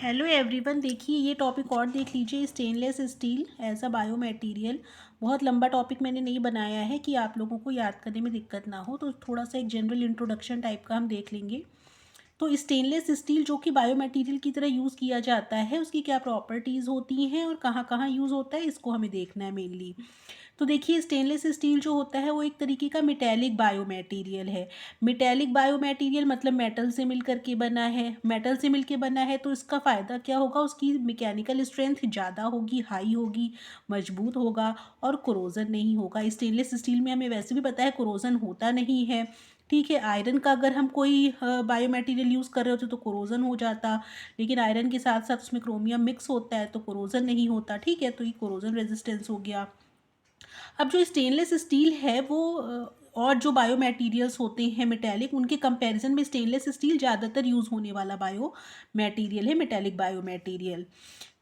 Hello everyone, देखिए ये topic और देख लीजिए, stainless steel as a biomaterial. बहुत लंबा टॉपिक मैंने नहीं बनाया है कि आप लोगों को याद करने में दिक्कत ना हो, तो थोड़ा सा एक जनरल इंट्रोडक्शन टाइप का हम देख लेंगे। तो स्टेनलेस स्टील जो कि बायो मटेरियल की तरह यूज़ किया जाता है, उसकी क्या प्रॉपर्टीज़ होती हैं और कहाँ कहाँ यूज़ होता है, इसको हमें देखना है मेनली। तो देखिए स्टेनलेस स्टील जो होता है वो एक तरीके का मेटेलिक बायो मटेरियल है। मेटेलिक बायो मटेरियल मतलब मेटल से मिल करके बना है। मेटल से मिल के बना है तो इसका फ़ायदा क्या होगा, उसकी मैकेनिकल स्ट्रेंथ ज़्यादा होगी, हाई होगी, मजबूत होगा और कोरोजन नहीं होगा। स्टेनलेस स्टील में हमें वैसे भी पता है कोरोजन होता नहीं है। ठीक है, आयरन का अगर हम कोई बायो मटेरियल यूज़ कर रहे होते तो कोरोजन हो जाता, लेकिन आयरन के साथ साथ उसमें क्रोमियम मिक्स होता है तो कोरोजन नहीं होता। ठीक है, तो ये कोरोजन रेजिस्टेंस हो गया। अब जो स्टेनलेस स्टील है वो और जो बायो मटेरियल्स होते हैं मेटेलिक, उनके कंपैरिजन में स्टेनलेस स्टील ज़्यादातर यूज़ होने वाला बायो मटेरियल है, मेटेलिक बायो मटेरियल।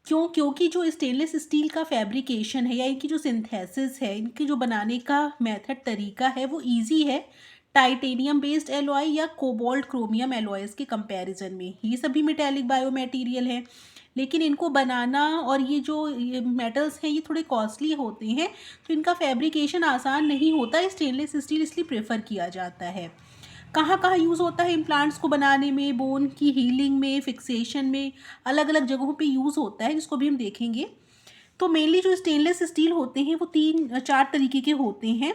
क्यों? क्योंकि जो स्टेनलेस स्टील का फैब्रिकेशन है या इनकी जो सिंथेसिस है, इनके जो बनाने का मेथड तरीका है वो इजी है टाइटेनियम बेस्ड एलॉय या कोबाल्ट क्रोमियम एलॉयज़ के कंपैरिजन में। ये सभी मेटेलिक बायो मटेरियल हैं, लेकिन इनको बनाना और ये मेटल्स हैं ये थोड़े कॉस्टली होते हैं, तो इनका फैब्रिकेशन आसान नहीं होता। स्टेनलेस स्टील इसलिए प्रेफर किया जाता है। कहाँ कहाँ यूज़ होता है इम्प्लांट्स को बनाने में, बोन की हीलिंग में, फिक्सेशन में, अलग अलग जगहों पे यूज़ होता है, जिसको भी हम देखेंगे। तो मेनली जो स्टेनलेस स्टील होते हैं वो तीन चार तरीके के होते हैं।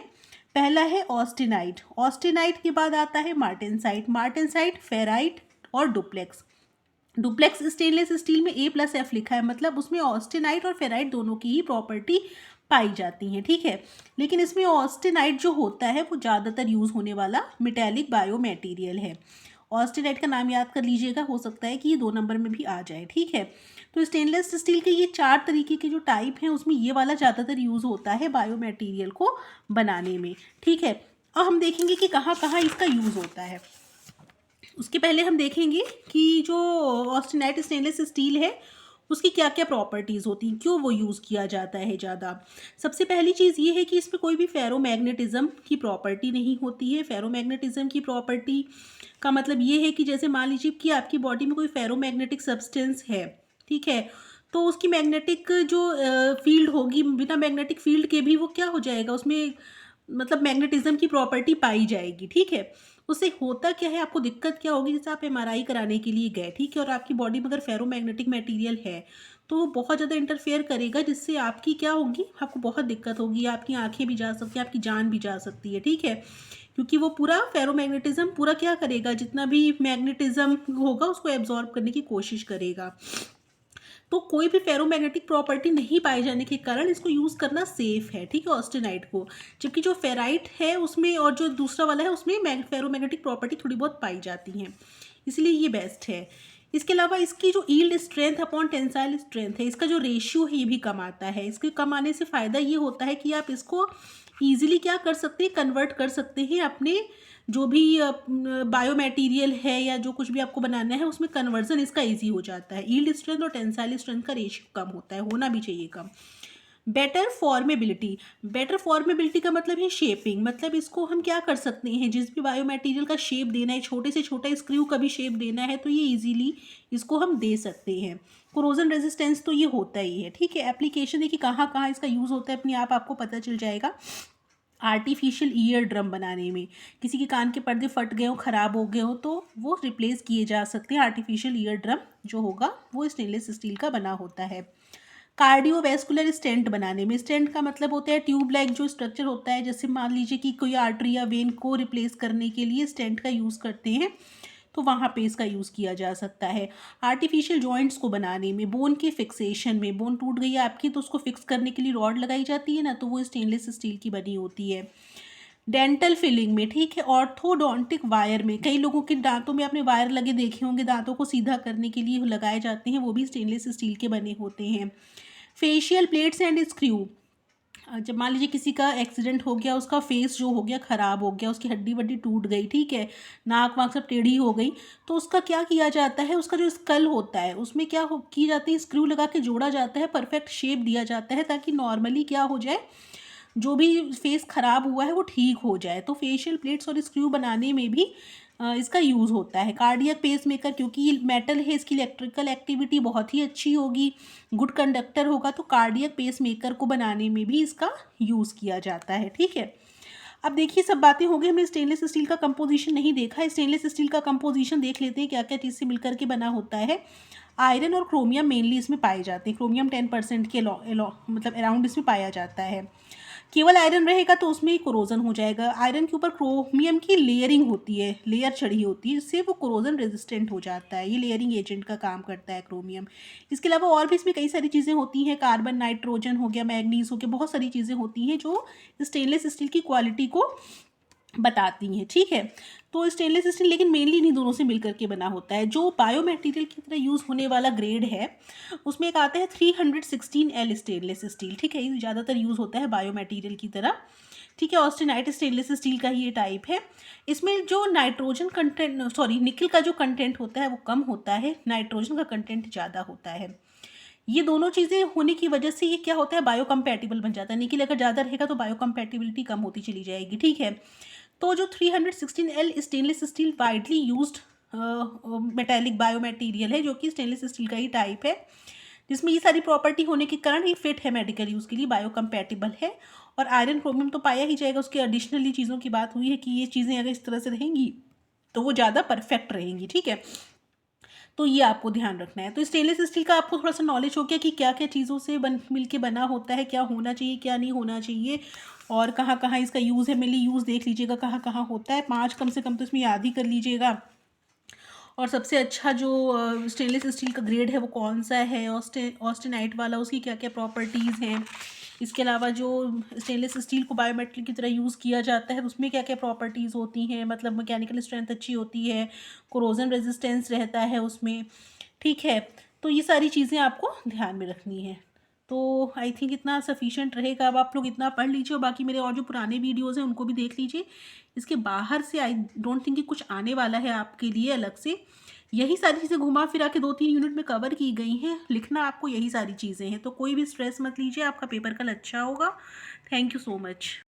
पहला है ऑस्टेनाइट। ऑस्टेनाइट के बाद आता है मार्टेनसाइट। मार्टेनसाइट, फेराइट और डुप्लेक्स। डुप्लेक्स स्टेनलेस स्टील में A+F लिखा है, मतलब उसमें ऑस्टेनाइट और फेराइट दोनों की ही प्रॉपर्टी पाई जाती हैं। ठीक है, लेकिन इसमें ऑस्टेनाइट जो होता है वो ज़्यादातर यूज़ होने वाला मेटेलिक बायो मटेरियल है। ऑस्टेनाइट का नाम याद कर लीजिएगा, हो सकता है कि ये 2 नंबर में भी आ जाए। ठीक है, तो स्टेनलेस स्टील के ये 4 तरीके के जो टाइप हैं उसमें ये वाला ज़्यादातर यूज़ होता है बायो मटेरियल को बनाने में। ठीक है, और हम देखेंगे कि कहाँ कहाँ इसका यूज़ होता है। उसके पहले हम देखेंगे कि जो ऑस्टेनाइट स्टेनलेस स्टील है उसकी क्या क्या प्रॉपर्टीज़ होती हैं, क्यों वो यूज़ किया जाता है ज़्यादा। सबसे पहली चीज़ ये है कि इसमें कोई भी फेरोमैग्नेटिज्म की प्रॉपर्टी नहीं होती है। फेरोमैग्नेटिज्म की प्रॉपर्टी का मतलब ये है कि जैसे मान लीजिए कि आपकी बॉडी में कोई फेरोमैग्नेटिक सब्सटेंस है, ठीक है, तो उसकी मैग्नेटिक जो फील्ड होगी, बिना मैग्नेटिक फील्ड के भी वो क्या हो जाएगा, उसमें मतलब मैग्नेटिज्म की प्रॉपर्टी पाई जाएगी। ठीक है, उससे होता क्या है, आपको दिक्कत क्या होगी, जैसे आप एमआरआई कराने के लिए गए, ठीक है, और आपकी बॉडी में अगर फेरोमैग्नेटिक मटेरियल है तो वो बहुत ज़्यादा इंटरफेयर करेगा, जिससे आपकी क्या होगी, आपको बहुत दिक्कत होगी, आपकी आंखें भी जा सकती हैं, आपकी जान भी जा सकती है। ठीक है, क्योंकि वो पूरा फेरोमैग्नेटिज्म पूरा क्या करेगा, जितना भी मैग्नेटिज्म होगा उसको एब्जॉर्ब करने की कोशिश करेगा। तो कोई भी फेरोमैग्नेटिक प्रॉपर्टी नहीं पाए जाने के कारण इसको यूज़ करना सेफ है। ठीक है, ऑस्टेनाइट को। जबकि जो फेराइट है उसमें और जो दूसरा वाला है उसमें फेरोमैग्नेटिक प्रॉपर्टी थोड़ी बहुत पाई जाती हैं, इसलिए ये बेस्ट है। इसके अलावा इसकी जो yield strength upon tensile strength है, इसका जो रेशियो है ये भी कम आता है। इसके कम आने से फ़ायदा ये होता है कि आप इसको ईजिली क्या कर सकते हैं, कन्वर्ट कर सकते हैं अपने जो भी बायो मटेरियल है या जो कुछ भी आपको बनाना है उसमें कन्वर्जन इसका इजी हो जाता है। यील्ड स्ट्रेंथ और टेंसाइल स्ट्रेंथ का रेशियो कम होता है, होना भी चाहिए कम। Better formability. बेटर फॉर्मेबिलिटी का मतलब है शेपिंग, मतलब इसको हम क्या कर सकते हैं, जिस भी बायो मटेरियल का शेप देना है, छोटे से छोटा स्क्रू का भी शेप देना है तो ये इजीली इसको हम दे सकते हैं। कोरोजन रेजिस्टेंस तो ये होता ही है। ठीक है, एप्लीकेशन देखिए कहाँ कहाँ इसका यूज़ होता है, अपने आप आपको पता चल जाएगा। आर्टिफिशियल ईयर ड्रम बनाने में, किसी के कान के पर्दे फट गए हो, ख़राब हो गए हो, तो वो रिप्लेस किए जा सकते हैं। आर्टिफिशियल ईयर ड्रम जो होगा वो स्टेनलेस स्टील का बना होता है। कार्डियोवैस्कुलर स्टेंट बनाने में, स्टेंट का मतलब होता है ट्यूब लाइक जो स्ट्रक्चर होता है, जैसे मान लीजिए कि कोई आर्टरी या वेन को रिप्लेस करने के लिए स्टेंट का यूज़ करते हैं, तो वहाँ पे इसका यूज़ किया जा सकता है। आर्टिफिशियल जॉइंट्स को बनाने में, बोन के फिक्सेशन में, बोन टूट गई है आपकी तो उसको फिक्स करने के लिए रॉड लगाई जाती है ना, तो वो स्टेनलेस स्टील की बनी होती है। डेंटल फिलिंग में, ठीक है, ऑर्थोडोंटिक वायर में, कई लोगों के दांतों में आपने वायर लगे देखे होंगे, दांतों को सीधा करने के लिए लगाए जाते हैं, वो भी स्टेनलेस स्टील के बने होते हैं। फेशियल प्लेट्स एंड स्क्रू, जब मान लीजिए किसी का एक्सीडेंट हो गया, उसका फेस जो हो गया ख़राब हो गया, उसकी हड्डी वड्डी टूट गई, ठीक है, नाक वाक सब टेढ़ी हो गई, तो उसका क्या किया जाता है, उसका जो स्कल होता है उसमें क्या हो की जाती है, स्क्रू लगा के जोड़ा जाता है, परफेक्ट शेप दिया जाता है, ताकि नॉर्मली क्या हो जाए, जो भी फेस ख़राब हुआ है वो ठीक हो जाए। तो फेशियल प्लेट्स और स्क्रू बनाने में भी इसका यूज़ होता है। कार्डियक पेसमेकर क्योंकि ये मेटल है, इसकी इलेक्ट्रिकल एक्टिविटी बहुत ही अच्छी होगी, गुड कंडक्टर होगा, तो कार्डियक पेसमेकर को बनाने में भी इसका यूज़ किया जाता है। ठीक है, अब देखिए सब बातें हो गई, हमने स्टेनलेस स्टील का कंपोजिशन नहीं देखा है। स्टेनलेस स्टील का कंपोजिशन देख लेते हैं, क्या क्या चीज़ से मिलकर के बना होता है। आयरन और क्रोमियम मेनली इसमें पाए जाते हैं, क्रोमियम 10% के मतलब अराउंड इसमें पाया जाता है। केवल आयरन रहेगा तो उसमें कोरोजन हो जाएगा। आयरन के ऊपर क्रोमियम की लेयरिंग होती है, लेयर चढ़ी होती है, जिससे वो कोरोजन रेजिस्टेंट हो जाता है। ये लेयरिंग एजेंट का काम करता है क्रोमियम। इसके अलावा और भी इसमें कई सारी चीज़ें होती हैं, कार्बन, नाइट्रोजन हो गया, मैग्नीज हो गया, बहुत सारी चीज़ें होती हैं जो स्टेनलेस स्टील की क्वालिटी को बताती हैं। ठीक है, तो स्टेनलेस स्टील लेकिन मेनली इन्हीं दोनों से मिलकर के बना होता है। जो बायो मटेरियल की तरह यूज़ होने वाला ग्रेड है उसमें एक आता है 316L स्टेनलेस स्टील। ठीक है, ये ज़्यादातर यूज़ होता है बायो मटेरियल की तरह। ठीक है, ऑस्टेनाइट स्टेनलेस स्टील का ही ये टाइप है। इसमें जो नाइट्रोजन कंटेंट, सॉरी, निकल का जो कंटेंट होता है वो कम होता है, नाइट्रोजन का कंटेंट ज़्यादा होता है। ये दोनों चीज़ें होने की वजह से ये क्या होता है, बायो कंपैटिबल बन जाता है। निकल अगर ज़्यादा रहेगा तो बायो कंपैटिबिलिटी कम होती चली जाएगी। ठीक है, तो जो 316L stainless steel widely used metallic bio material है, जो कि स्टेनलेस स्टील का ही टाइप है, जिसमें ये सारी प्रॉपर्टी होने के कारण ये फिट है मेडिकल यूज़ के लिए, बायो कंपैटिबल है। और आयरन क्रोमियम तो पाया ही जाएगा। उसके एडिशनली चीज़ों की बात हुई है कि ये चीज़ें अगर इस तरह से रहेंगी तो वो ज़्यादा परफेक्ट रहेंगी। ठीक है, तो ये आपको ध्यान रखना है। तो स्टेनलेस स्टील का आपको थोड़ा सा नॉलेज हो गया कि क्या क्या चीज़ों से मिल के बना होता है, क्या होना चाहिए, क्या नहीं होना चाहिए, और कहाँ कहाँ इसका यूज़ है। मेनली यूज़ देख लीजिएगा कहाँ कहाँ होता है, 5 कम से कम तो इसमें याद ही कर लीजिएगा। और सबसे अच्छा जो स्टेनलेस स्टील का ग्रेड है वो कौन सा है, ऑस्टेनाइट वाला, उसकी क्या क्या प्रॉपर्टीज़ हैं। इसके अलावा जो स्टेनलेस स्टील को बायोमेट्रिक की तरह यूज़ किया जाता है उसमें क्या क्या प्रॉपर्टीज़ होती हैं, मतलब मैकेनिकल स्ट्रेंथ अच्छी होती है, कोरोजन रेजिस्टेंस रहता है उसमें। ठीक है, तो ये सारी चीज़ें आपको ध्यान में रखनी है। तो आई थिंक इतना सफिशिएंट रहेगा। अब आप लोग इतना पढ़ लीजिए और बाकी मेरे और जो पुराने वीडियोज़ हैं उनको भी देख लीजिए। इसके बाहर से आई डोंट थिंक कि कुछ आने वाला है आपके लिए अलग से। यही सारी चीज़ें घुमा फिरा के 2-3 यूनिट में कवर की गई हैं। लिखना आपको यही सारी चीज़ें हैं, तो कोई भी स्ट्रेस मत लीजिए, आपका पेपर कल अच्छा होगा। Thank you so much.